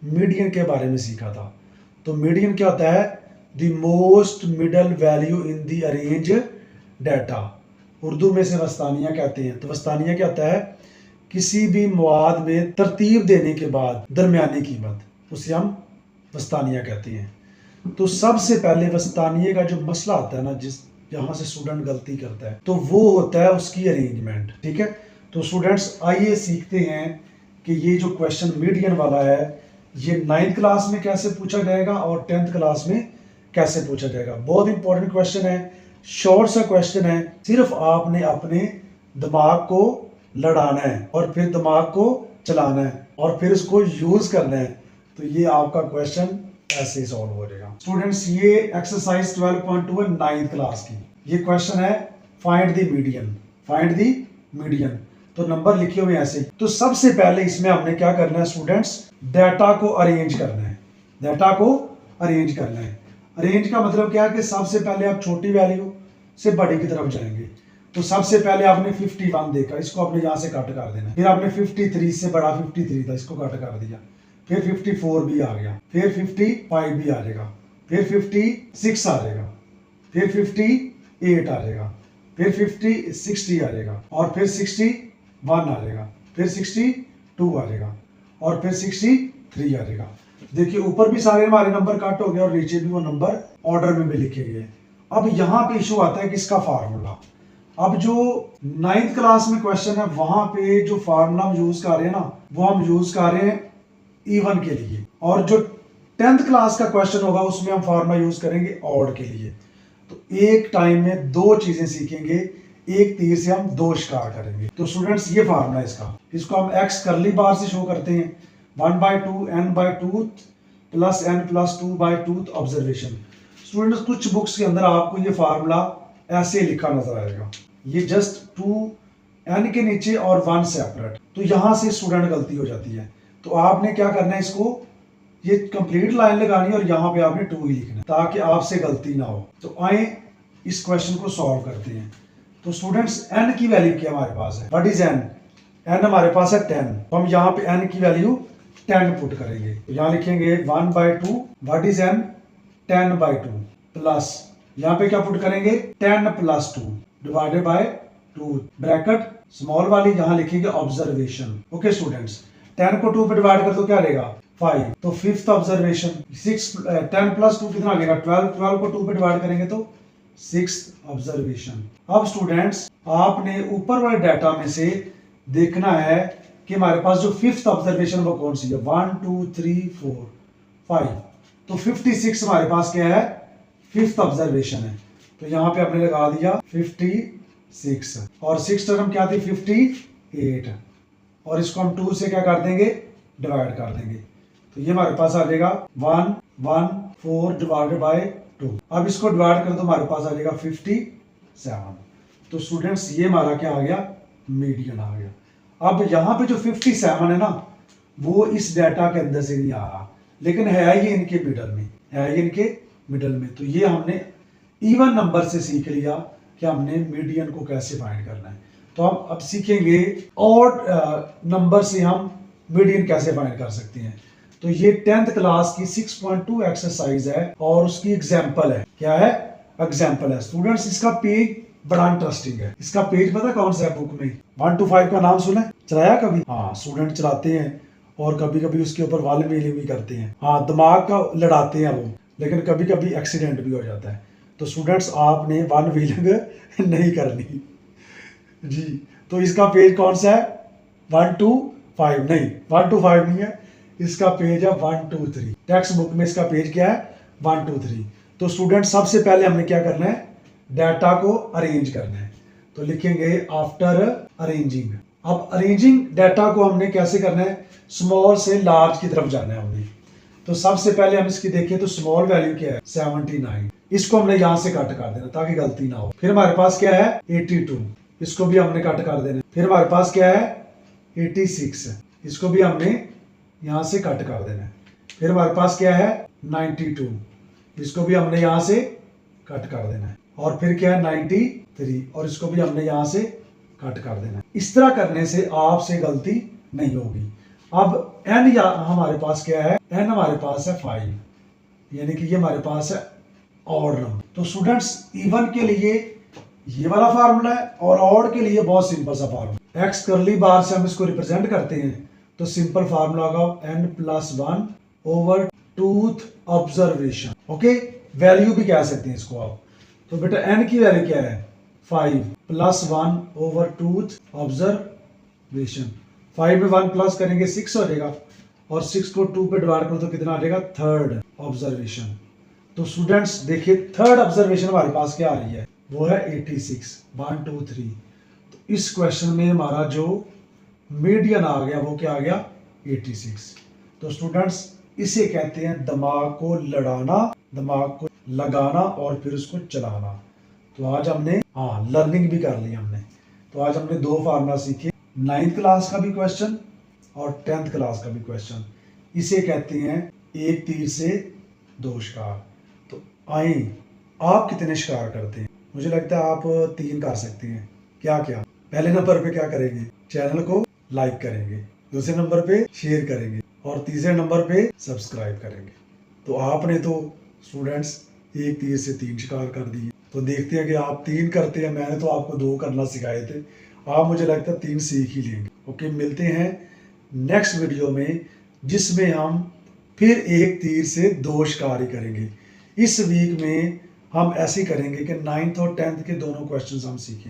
Median के बारे में सीखा था। तो मीडियन क्या होता है? The most middle value in the arrange data. Urdu में से वस्तानिया कहते हैं। तो वस्तानिया क्या होता है? किसी भी मवाद में तरतीब देने के बाद दरमियानी कीमत, उसे हम वस्तानिया कहते हैं। तो सबसे पहले वस्तानिये का जो मसला आता है ना, जहाँ से स्टूडेंट गलती करता है, तो वो होता है उसकी अरेंजमेंट। ठीक है, तो स्टूडेंट्स आइए सीखते हैं कि ये जो क्वेश्चन मीडियन वाला है, ये 9th क्लास में कैसे पूछा जाएगा और 10th क्लास में कैसे पूछा जाएगा। बहुत इंपॉर्टेंट क्वेश्चन है, शॉर्ट सा क्वेश्चन है। सिर्फ आपने अपने दिमाग को लड़ाना है और फिर दिमाग को चलाना है और फिर उसको यूज करना है, तो ये आपका क्वेश्चन ऐसे सॉल्व हो जाएगा। स्टूडेंट्स, ये एक्सरसाइज 12.2 है 9th क्लास की। ये क्वेश्चन है find the median. Find the median, तो नंबर लिखे हुए ऐसे। तो सबसे पहले इसमें हमने क्या करना है स्टूडेंट्स? डाटा को अरेंज करना है। डाटा को अरेंज करना है। अरेंज का मतलब क्या है कि सबसे पहले आप छोटी वैल्यू से बड़ी की तरफ जाएंगे। तो सबसे पहले आपने 51 देखा, इसको आपने यहाँ से कट कर देना। फिर आपने 53 से बड़ा 53 था, इसको कट कर दिया। फिर 54 भी आ गया, फिर 55 भी आ जाएगा, फिर 56 आ जाएगा, फिर 58 आ जाएगा, फिर 60 आ जाएगा, और फिर 61 आ जाएगा, फिर 62 आ जाएगा, और फिर 63 आ जाएगा। देखिए ऊपर भी सारे हमारे नंबर कट हो गए और नीचे भी वो नंबर ऑर्डर में भी लिखे गए। अब यहाँ पे इशू आता है किसका फार्मूला। अब जो 9th क्लास में क्वेश्चन है, वहां पे जो फार्मूला हम यूज कर रहे हैं ना, वो हम यूज कर रहे हैं इवन के लिए, और जो 10th क्लास का क्वेश्चन होगा उसमें हम फार्मूला यूज करेंगे ऑड के लिए। तो एक टाइम में दो चीजें सीखेंगे, एक तीर से हम दो शिकार करेंगे। तो स्टूडेंट्स ये फार्मूला इसको हम एक्स करली बार से शो करते हैं, 1/2 n/2 plus n plus 2/2 observation. Students कुछ बुक्स के अंदर आपको ये फार्मूला ऐसे लिखा नजर आएगा, ये जस्ट 2n के नीचे और 1 सेपरेट। तो यहां से स्टूडेंट गलती हो जाती है। तो आपने क्या करना है, इसको ये कंप्लीट लाइन लगानी है और यहाँ पे आपने 2 ही लिखना है ताकि आपसे गलती ना हो। तो आए इस क्वेश्चन को सॉल्व करते हैं। तो स्टूडेंट्स n की वैल्यू क्या हमारे पास है? What is n? n हमारे पास है 10। तो हम यहाँ पे n की वैल्यू 10 पुट करेंगे। तो यहाँ लिखेंगे 1/2। What is n? 10/2 प्लस यहाँ पे क्या पुट करेंगे? 10 plus 2 divided by 2 bracket small वाली यहाँ लिखेंगे ऑब्जर्वेशन। ओके स्टूडेंट्स, 10 को 2 पे डिवाइड कर तो क्या रहेगा? 5। तो 5th ऑब्जर्वेशन। 10 प्लस 2 कितना आ जाएगा? 12। 12 को 2 पे डिवाइड करेंगे तो 6th ऑब्जर्वेशन। अब स्टूडेंट्स आपने ऊपर वाले डाटा में से देखना है कि हमारे पास जो 5th ऑब्जर्वेशन वो कौन सी है? 1 2 3 4 5। तो 56 हमारे पास क्या है? 5th ऑब्जर्वेशन है। तो यहाँ पे आपने लगा दिया 56, और 6 टर्म क्या थी? 58, और इसको हम 2 से क्या कर देंगे? डिवाइड कर देंगे। तो ये हमारे पास आ जाएगा 114 डिवाइडेड बाय 2। अब इसको डिवाइड कर दो, हमारे पास आ जाएगा 57। तो स्टूडेंट्स ये हमारा क्या आ गया? मीडियन आ गया। अब यहाँ पे जो 57 है ना, वो इस डाटा के अंदर से नहीं आ रहा, लेकिन है ये इनके मिडल में, है ये इनके मिडल में। तो ये हमने इवन नंबर से सीख लिया कि हमने मीडियन को कैसे फाइंड करना है। तो हम अब सीखेंगे ऑड नंबर से हम मीडियन कैसे फाइंड कर सकते हैं। तो ये 10th क्लास की 6.2 एक्सरसाइज है और उसकी एग्जांपल है। क्या है? एग्जांपल है। स्टूडेंट्स इसका पेज बड़ा इंटरेस्टिंग है। इसका पेज पता कौन सा है बुक में? 1 to 5 का नाम सुना है? चलाया कभी? हाँ, स्टूडेंट चलाते हैं और कभी कभी उसके ऊपर वाल मेले भी करते हैं। हाँ, दिमाग का लड़ाते हैं वो, लेकिन कभी कभी एक्सीडेंट भी हो जाता है। तो स्टूडेंट्स आपने वन व्हीलिंग नहीं करनी जी। तो इसका पेज कौन सा है? 1 to 5 नहीं, 1 to 5 नहीं है, इसका पेज है 1 2 3। टेक्स्ट बुक में इसका पेज क्या है? 1 2 3। तो स्टूडेंट सबसे पहले हमने क्या करना है? डाटा को अरेंज करना है। तो लिखेंगे आफ्टर अरेंजिंग। अब अरेंजिंग डाटा को हमने कैसे करना है? स्मॉल से लार्ज की तरफ जाना है हमने। तो सबसे पहले हम इसकी देखें तो स्मॉल वैल्यू क्या है? 79। इसको हमने यहां से कट कर देना ताकि गलती ना हो। फिर हमारे पास क्या है? 82, इसको भी हमने कट कर देना। फिर हमारे पास क्या है? 86, इसको भी हमने यहां से कट कर देना है। फिर हमारे पास क्या है? 92, इसको भी हमने यहां से कट कर देना है। और फिर क्या है? 93, और इसको भी हमने यहां से कट कर देना है। इस तरह करने से आपसे गलती नहीं होगी। अब n या हमारे पास क्या है, n हमारे पास है 5, यानी कि ये हमारे पास है ऑड नंबर। तो स्टूडेंट्स इवन के लिए ये वाला फार्मूला है और ऑड के लिए बहुत सिंपल सा फार्मूला, एक्स करली बार से हम इसको रिप्रेजेंट करते हैं तो सिंपल फार्मूला होगा n+1 over tooth observation. Okay, value भी कह सकते हैं इसको आप। तो बेटा n की वैल्यू क्या है 5 +1 ओवर टूथ ऑब्जर्वेशन। 5 में 1 प्लस करेंगे 6 हो जाएगा और 6 को 2 पे डिवाइड करो तो कितना आ जाएगा थर्ड ऑब्जर्वेशन। तो स्टूडेंट्स देखिए थर्ड ऑब्जर्वेशन हमारे पास क्या आ रही है, वो है 86, 1 2 3। तो इस क्वेश्चन में हमारा जो मीडियन आ गया वो क्या आ गया 86। तो स्टूडेंट्स इसे कहते हैं दिमाग को लड़ाना, दिमाग को लगाना और फिर उसको चलाना। तो आज हमने लर्निंग भी कर ली हमने। तो आज हमने 2 फार्मूला सीखे, 9th क्लास का भी क्वेश्चन और 10th क्लास का भी क्वेश्चन। इसे कहते हैं एक तीर से 2 शिकार। तो आए आप कितने शिकार करते हैं? मुझे लगता है आप 3 कर सकते हैं। क्या क्या? पहले नंबर पे क्या करेंगे, चैनल को लाइक करेंगे, दूसरे नंबर पे शेयर करेंगे और तीसरे नंबर पे सब्सक्राइब करेंगे। तो आपने तो स्टूडेंट्स एक तीर से 3 शिकार कर दिए। तो देखते हैं कि आप 3 करते हैं। मैंने तो आपको 2 करना सिखाए थे, आप मुझे लगता है 3 सीख ही लेंगे। ओके, मिलते हैं नेक्स्ट वीडियो में जिसमें हम फिर एक तीर से 2 शिकार ही करेंगे। इस वीक में हम ऐसे करेंगे कि 9th और 10th के दोनों क्वेश्चंस हम सीखेंगे।